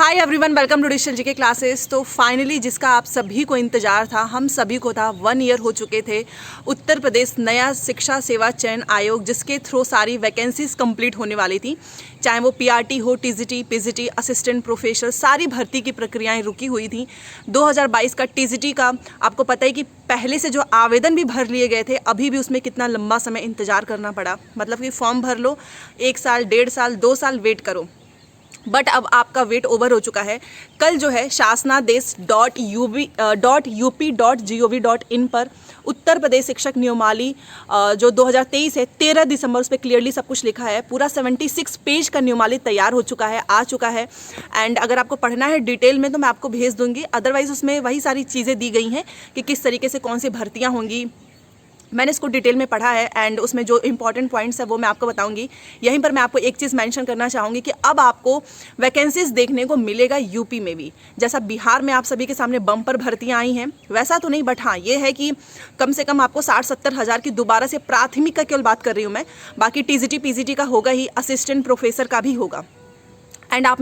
Hi everyone, welcome to digital GK classes. तो finally जिसका आप सभी को इंतजार था, हम सभी को था, 1 ईयर हो चुके थे। उत्तर प्रदेश नया शिक्षा सेवा चयन आयोग, जिसके थ्रू सारी वैकेंसीज कंप्लीट होने वाली थी, चाहे वो पीआरटी हो, टीजीटी, पीजीटी, असिस्टेंट प्रोफेसर, सारी भर्ती की प्रक्रियाएं रुकी हुई थी। 2022 का टीजीटी का आपको पता है कि पहले से जो आवेदन भी भर लिए गए थे, अभी भी उसमें कितना लंबा समय इंतजार करना पड़ा। मतलब कि फॉर्म भर लो, 1 साल, 1.5 साल, 2 साल वेट करो, बट अब आपका वेट ओवर हो चुका है। कल जो है शासनादेश.up.gov.in पर उत्तर प्रदेश शिक्षक नियमावली जो 2023 है, 13 दिसंबर, उस पर क्लियरली सब कुछ लिखा है। पूरा 76 पेज का नियमावली तैयार हो चुका है, आ चुका है। एंड अगर आपको पढ़ना है डिटेल में तो मैं आपको भेज दूंगी, अदरवाइज उसमें वही सारी चीज़ें दी गई हैं कि किस तरीके से कौन सी भर्तियाँ होंगी। मैंने इसको डिटेल में पढ़ा है एंड उसमें जो इंपॉर्टेंट पॉइंट्स है वो मैं आपको बताऊंगी। यहीं पर मैं आपको एक चीज़ मेंशन करना चाहूँगी कि अब आपको वैकेंसीज देखने को मिलेगा यूपी में भी। जैसा बिहार में आप सभी के सामने बम्पर भर्तियाँ आई हैं, वैसा तो नहीं, बट हाँ ये है कि कम से कम आपको 60-70 हज़ार की दोबारा से प्राथमिक का केवल बात कर रही हूँ मैं, बाकी टीजीटी पीजीटी का होगा ही, असिस्टेंट प्रोफेसर का भी होगा। एंड आप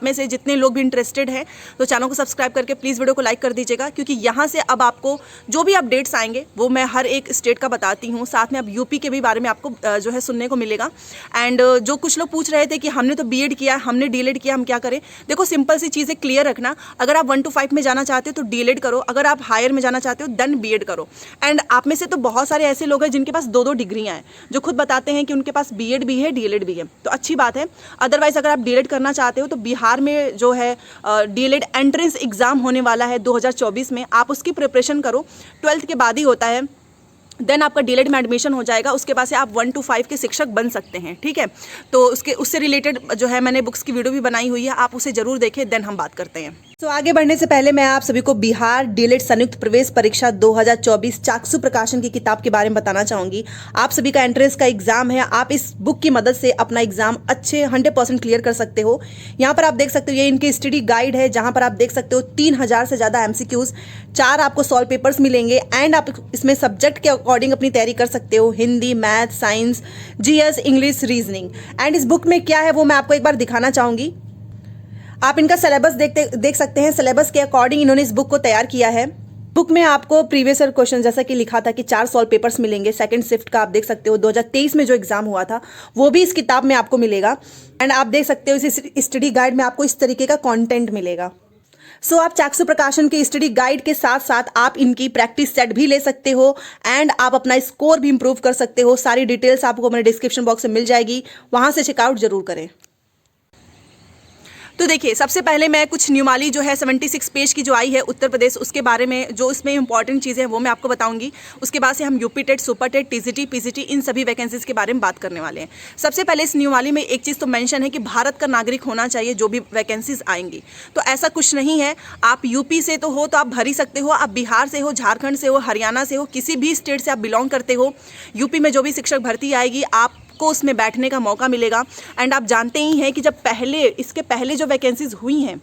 में से जितने लोग भी इंटरेस्टेड हैं तो चैनल को सब्सक्राइब करके प्लीज़ वीडियो को लाइक कर दीजिएगा, क्योंकि यहाँ से अब आपको जो भी अपडेट्स आएंगे वो मैं हर एक स्टेट का बताती हूँ। साथ में अब यूपी के भी बारे में आपको जो है सुनने को मिलेगा। एंड जो कुछ लोग पूछ रहे थे कि हमने तो बीएड किया, हमने डीएलएड किया, हम क्या करें। देखो, सिंपल सी चीज़ें क्लियर रखना। अगर आप 1 to 5 में जाना चाहते हो तो डीएलएड करो, अगर आप हायर में जाना चाहते हो देन बीएड करो। एंड आप में से तो बहुत सारे ऐसे लोग हैं जिनके पास 2-2 डिग्रियाँ हैं, जो खुद बताते हैं कि उनके पास बीएड भी है, डीएलएड भी है, तो अच्छी बात है। अदरवाइज अगर आप डीएलएड करना चाहते हो तो बिहार में जो है डीएलएड एंट्रेंस एग्जाम होने वाला है 2024 में, आप उसकी प्रिपरेशन करो। 12th के बाद ही होता है, देन आपका डीएलएड में एडमिशन हो जाएगा। उसके बाद से आप 1 to 5 के शिक्षक बन सकते हैं, ठीक है। तो उससे रिलेटेड जो है मैंने बुक्स की वीडियो भी बनाई हुई है, आप उसे जरूर देखें, देन हम बात करते हैं। तो आगे बढ़ने से पहले मैं आप सभी को बिहार डीएलएड संयुक्त प्रवेश परीक्षा 2024 चाक्षु प्रकाशन की किताब के बारे में बताना चाहूंगी। आप सभी का एंट्रेंस का एग्जाम है, आप इस बुक की मदद से अपना एग्जाम अच्छे 100% क्लियर कर सकते हो। यहाँ पर आप देख सकते हो, ये इनकी स्टडी गाइड है, जहां पर आप देख सकते हो 3000 से ज्यादा एमसीक्यूज, 4 आपको सॉल्व पेपर्स मिलेंगे। एंड आप इसमें सब्जेक्ट के अकॉर्डिंग अपनी तैयारी कर सकते हो, Hindi, math, science, GS, English, reasoning. And इस बुक में क्या है वो मैं आपको एक बार दिखाना चाहूंगी। आप इनका सिलेबस देख सकते हैं। सिलेबस के अकॉर्डिंग इन्होंने इस बुक को तैयार किया है। बुक में आपको प्रीवियस ईयर क्वेश्चन, जैसा कि लिखा था कि 4 सॉल्व पेपर्स मिलेंगे। सेकंड शिफ्ट का आप देख सकते हो 2023 में जो एग्जाम हुआ था वो भी इस किताब में आपको मिलेगा। एंड आप देख सकते हो इस स्टडी गाइड में आपको इस तरीके का कंटेंट मिलेगा। सो आप चाक्षु प्रकाशन के स्टडी गाइड के साथ साथ आप इनकी प्रैक्टिस सेट भी ले सकते हो एंड आप अपना स्कोर भी इंप्रूव कर सकते हो। सारी डिटेल्स आपको मेरे डिस्क्रिप्शन बॉक्स में मिल जाएगी, वहां से चेकआउट जरूर करें। तो देखिए, सबसे पहले मैं कुछ नियमावली जो है 76 पेज की जो आई है उत्तर प्रदेश, उसके बारे में जो इसमें इंपॉर्टेंट चीज़ें हैं वो मैं आपको बताऊंगी। उसके बाद से हम UP TET, super TET, TGT, PGT, इन सभी वैकेंसीज के बारे में बात करने वाले हैं। सबसे पहले इस नियमावली में एक चीज़ तो मेंशन है कि भारत का नागरिक होना चाहिए जो भी वैकेंसीज आएंगी। तो ऐसा कुछ नहीं है, आप यूपी से तो हो तो आप भर ही सकते हो, आप बिहार से हो, झारखंड से हो, हरियाणा से हो, किसी भी स्टेट से आप बिलोंग करते हो, यूपी में जो भी शिक्षक भर्ती आएगी आप को उसमें बैठने का मौका मिलेगा। एंड आप जानते ही हैं कि जब इसके पहले जो वैकेंसीज हुई हैं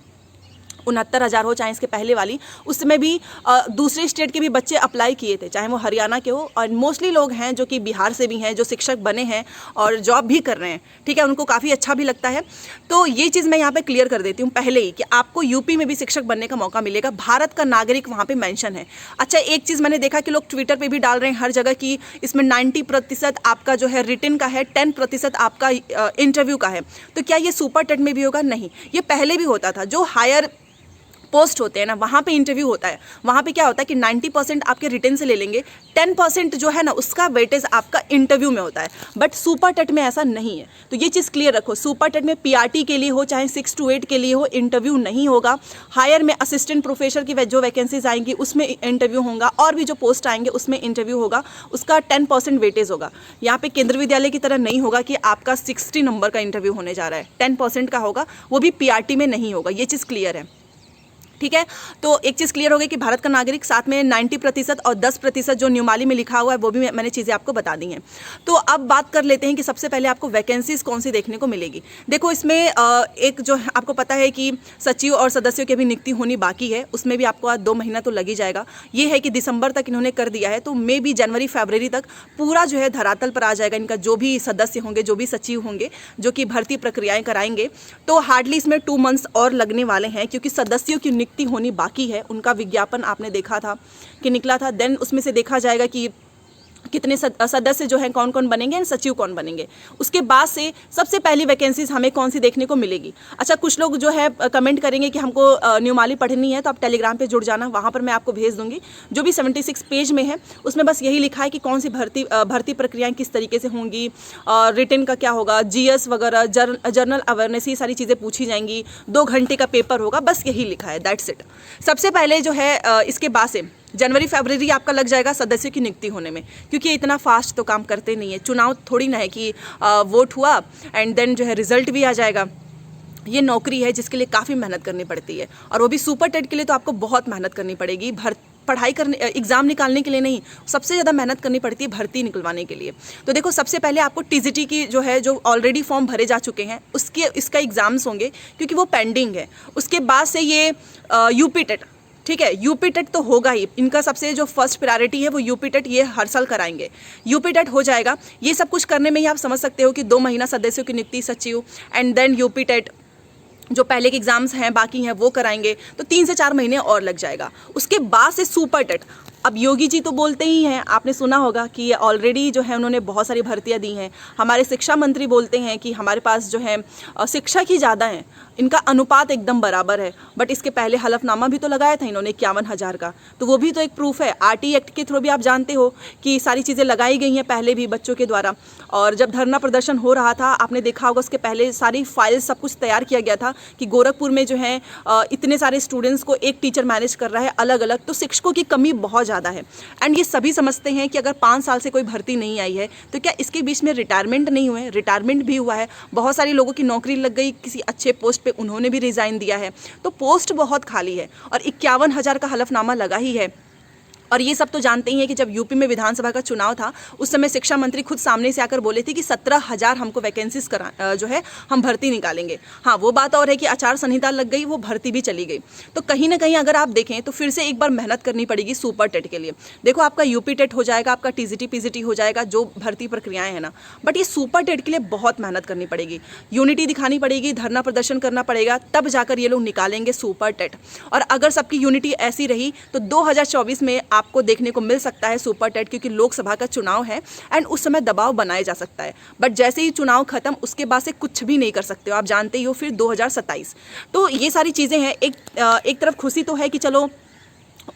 69,000 हो, चाहे इसके पहले वाली, उसमें भी दूसरे स्टेट के भी बच्चे अप्लाई किए थे, चाहे वो हरियाणा के हो। और मोस्टली लोग हैं जो कि बिहार से भी हैं, जो शिक्षक बने हैं और जॉब भी कर रहे हैं, ठीक है, उनको काफ़ी अच्छा भी लगता है। तो ये चीज़ मैं यहाँ पे क्लियर कर देती हूँ पहले ही कि आपको यूपी में भी शिक्षक बनने का मौका मिलेगा। भारत का नागरिक वहाँ पर मैंशन है। अच्छा, एक चीज़ मैंने देखा कि लोग ट्विटर पर भी डाल रहे हैं हर जगह कि इसमें 90% आपका जो है रिटन का है, 10% आपका इंटरव्यू का है। तो क्या ये सुपर टेट में भी होगा? नहीं, ये पहले भी होता था। जो हायर पोस्ट होते हैं ना, वहाँ पे इंटरव्यू होता है। वहाँ पे क्या होता है कि 90% आपके रिटन से ले लेंगे, 10% जो है ना उसका वेटेज आपका इंटरव्यू में होता है। बट सुपर टेट में ऐसा नहीं है, तो ये चीज़ क्लियर रखो। सुपर टेट में पीआरटी के लिए हो चाहे 6 to 8 के लिए हो, इंटरव्यू नहीं होगा। हायर में असिस्टेंट प्रोफेसर की जो वैकेंसीज आएंगी उसमें इंटरव्यू होगा, और भी जो पोस्ट आएंगे उसमें इंटरव्यू होगा, उसका 10% वेटेज होगा। यहाँ पे केंद्रीय विद्यालय की तरह नहीं होगा कि आपका 60 नंबर का इंटरव्यू होने जा रहा है, 10% का होगा, वो भी पीआरटी में नहीं होगा। ये चीज़ क्लियर है। ठीक है। तो एक चीज़ क्लियर हो गई कि भारत का नागरिक, साथ में 90% और 10% जो नियमावली में लिखा हुआ है वो भी मैंने चीज़ें आपको बता दी हैं। तो अब बात कर लेते हैं कि सबसे पहले आपको वैकेंसीज कौन सी देखने को मिलेगी। देखो इसमें एक जो आपको पता है कि सचिव और सदस्यों की भी नियुक्ति होनी बाकी है, उसमें भी आपको 2 महीना तो लग ही जाएगा। ये है कि दिसंबर तक इन्होंने कर दिया है, तो मे भी जनवरी फरवरी तक पूरा जो है धरातल पर आ जाएगा इनका, जो भी सदस्य होंगे, जो भी सचिव होंगे, जो कि भर्ती प्रक्रियाएं कराएंगे। तो हार्डली इसमें 2 मंथ्स और लगने वाले हैं, क्योंकि सदस्यों की नियुक्ति होनी बाकी है। उनका विज्ञापन आपने देखा था कि निकला था, देन उसमें से देखा जाएगा कि कितने सदस्य जो हैं कौन कौन बनेंगे एंड सचिव कौन बनेंगे। उसके बाद से सबसे पहली वैकेंसीज हमें कौन सी देखने को मिलेगी। अच्छा, कुछ लोग जो है कमेंट करेंगे कि हमको नियमावली पढ़नी है, तो आप टेलीग्राम पे जुड़ जाना, वहाँ पर मैं आपको भेज दूंगी। जो भी 76 पेज में है उसमें बस यही लिखा है कि कौन सी भर्ती प्रक्रियाएँ किस तरीके से होंगी, रिटन का क्या होगा, GS वगैरह, जर्नल अवेयरनेस, ये सारी चीज़ें पूछी जाएंगी, 2 घंटे का पेपर होगा, बस यही लिखा है, दैट्स इट। सबसे पहले जो है इसके बाद से जनवरी फरवरी आपका लग जाएगा सदस्यों की नियुक्ति होने में, क्योंकि ये इतना फास्ट तो काम करते नहीं है। चुनाव थोड़ी ना है कि वोट हुआ एंड देन जो है रिजल्ट भी आ जाएगा। ये नौकरी है जिसके लिए काफ़ी मेहनत करनी पड़ती है, और वो भी सुपर टेट के लिए तो आपको बहुत मेहनत करनी पड़ेगी। पढ़ाई करने, एग्ज़ाम निकालने के लिए नहीं, सबसे ज़्यादा मेहनत करनी पड़ती है भर्ती निकलवाने के लिए। तो देखो, सबसे पहले आपको TGT की जो है, जो ऑलरेडी फॉर्म भरे जा चुके हैं, इसका एग्ज़ाम्स होंगे, क्योंकि वो पेंडिंग है। उसके बाद से ये UP टेट, ठीक है, UP टेट तो होगा ही, इनका सबसे जो फर्स्ट प्रायोरिटी है वो UP टेट, ये हर साल कराएंगे। UP टेट हो जाएगा। ये सब कुछ करने में ही आप समझ सकते हो कि 2 महीना सदस्यों की नियुक्ति, सचिव एंड देन UP टेट, जो पहले के एग्जाम्स हैं बाकी हैं वो कराएंगे, तो 3 से 4 महीने और लग जाएगा। उसके बाद से सुपर टेट। अब योगी जी तो बोलते ही हैं, आपने सुना होगा कि ये ऑलरेडी जो है उन्होंने बहुत सारी भर्तियां दी हैं। हमारे शिक्षा मंत्री बोलते हैं कि हमारे पास जो है शिक्षक ही ज़्यादा हैं, इनका अनुपात एकदम बराबर है। बट इसके पहले हलफनामा भी तो लगाया था इन्होंने 51,000 का, तो वो भी तो एक प्रूफ है। RT एक्ट के थ्रू भी आप जानते हो कि सारी चीज़ें लगाई गई हैं पहले भी बच्चों के द्वारा। और जब धरना प्रदर्शन हो रहा था, आपने देखा होगा, उसके पहले सारी फाइल्स सब कुछ तैयार किया गया था कि गोरखपुर में जो है इतने सारे स्टूडेंट्स को एक टीचर मैनेज कर रहा है अलग अलग, तो शिक्षकों की कमी बहुत ज़्यादा है। एंड ये सभी समझते हैं कि अगर 5 साल से कोई भर्ती नहीं आई है तो क्या इसके बीच में रिटायरमेंट नहीं हुए? रिटायरमेंट भी हुआ है, बहुत सारे लोगों की नौकरी लग गई किसी अच्छे पोस्ट पे, उन्होंने भी रिज़ाइन दिया है, तो पोस्ट बहुत खाली है और 51,000 का हलफनामा लगा ही है। और ये सब तो जानते ही हैं कि जब यूपी में विधानसभा का चुनाव था, उस समय शिक्षा मंत्री खुद सामने से आकर बोले थे कि 17,000 हमको वैकेंसीज जो है हम भर्ती निकालेंगे। हाँ, वो बात और है कि आचार संहिता लग गई, वो भर्ती भी चली गई। तो कहीं ना कहीं अगर आप देखें तो फिर से एक बार मेहनत करनी पड़ेगी सुपर टेट के लिए। देखो, आपका UP टेट हो जाएगा, आपका TGT PGT हो जाएगा, जो भर्ती प्रक्रियाएं हैं ना, बट ये सुपर टेट के लिए बहुत मेहनत करनी पड़ेगी, यूनिटी दिखानी पड़ेगी, धरना प्रदर्शन करना पड़ेगा, तब जाकर ये लोग निकालेंगे सुपर टेट। और अगर सबकी यूनिटी ऐसी रही तो 2024 में आपको देखने को मिल सकता है सुपर टेट, क्योंकि लोकसभा का चुनाव है एंड उस समय दबाव बनाया जा सकता है। बट जैसे ही चुनाव खत्म, उसके बाद से कुछ भी नहीं कर सकते हो, आप जानते ही हो, फिर 2027। तो ये सारी चीज़ें हैं। एक तरफ खुशी तो है कि चलो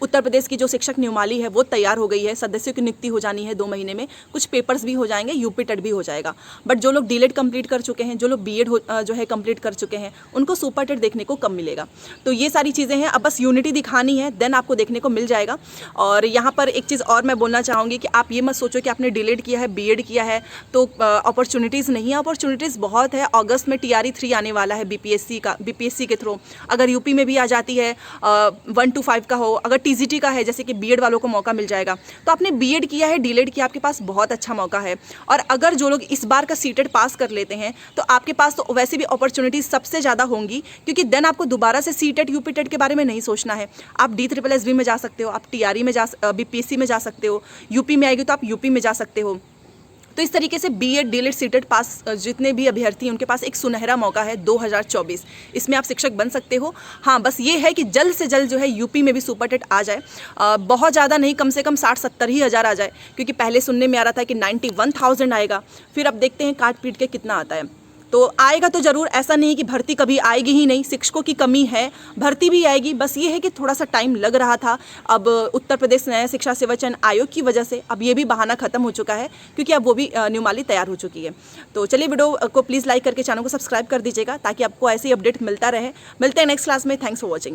उत्तर प्रदेश की जो शिक्षक नियमावली है वो तैयार हो गई है, सदस्यों की नियुक्ति हो जानी है 2 महीने में, कुछ पेपर्स भी हो जाएंगे, UP टेट भी हो जाएगा। बट जो लोग DLED कंप्लीट कर चुके हैं, जो लोग B.Ed जो है कंप्लीट कर चुके हैं, उनको सुपर टेट देखने को कम मिलेगा। तो ये सारी चीज़ें हैं, अब बस यूनिटी दिखानी है, देन आपको देखने को मिल जाएगा। और यहाँ पर एक चीज़ और मैं बोलना चाहूँगी कि आप ये मत सोचो कि आपने DLED किया है, B.Ed किया है तो अपॉर्चुनिटीज़ नहीं है। अपॉर्चुनिटीज़ बहुत है। अगस्त में TRE 3 आने वाला है BPSC के थ्रू। अगर UP में भी आ जाती है 1 to 5 का हो, अगर TGT का है, जैसे कि B.Ed वालों को मौका मिल जाएगा, तो आपने B.Ed किया है, DLED किया, आपके पास बहुत अच्छा मौका है। और अगर जो लोग इस बार का CTET पास कर लेते हैं तो आपके पास तो वैसे भी अपॉर्चुनिटीज सबसे ज़्यादा होंगी, क्योंकि देन आपको दोबारा से CTET UP टेट के बारे में नहीं सोचना है। आप DSSS में जा सकते हो, आप TRE में BPSC में जा सकते हो, UP में आएगी तो आप UP में जा सकते हो। तो इस तरीके से B.Ed DLED CTET पास जितने भी अभ्यर्थी हैं उनके पास एक सुनहरा मौका है 2024, इसमें आप शिक्षक बन सकते हो। हाँ, बस ये है कि जल्द से जल्द जो है UP में भी सुपर टेट आ जाए। बहुत ज़्यादा नहीं, कम से कम 60-70 ही हज़ार आ जाए, क्योंकि पहले सुनने में आ रहा था कि 91,000 आएगा। फिर अब देखते हैं काट पीट के कितना आता है। तो आएगा तो ज़रूर, ऐसा नहीं है कि भर्ती कभी आएगी ही नहीं, शिक्षकों की कमी है, भर्ती भी आएगी। बस ये है कि थोड़ा सा टाइम लग रहा था। अब उत्तर प्रदेश न्याय शिक्षा सेवा चयन आयोग की वजह से अब ये भी बहाना खत्म हो चुका है, क्योंकि अब वो भी नियमावली तैयार हो चुकी है। तो चलिए, वीडियो को प्लीज़ लाइक करके चैनल को सब्सक्राइब कर दीजिएगा, ताकि आपको ऐसे ही अपडेट मिलता रहे। मिलते हैं नेक्स्ट क्लास में। Thanks for watching.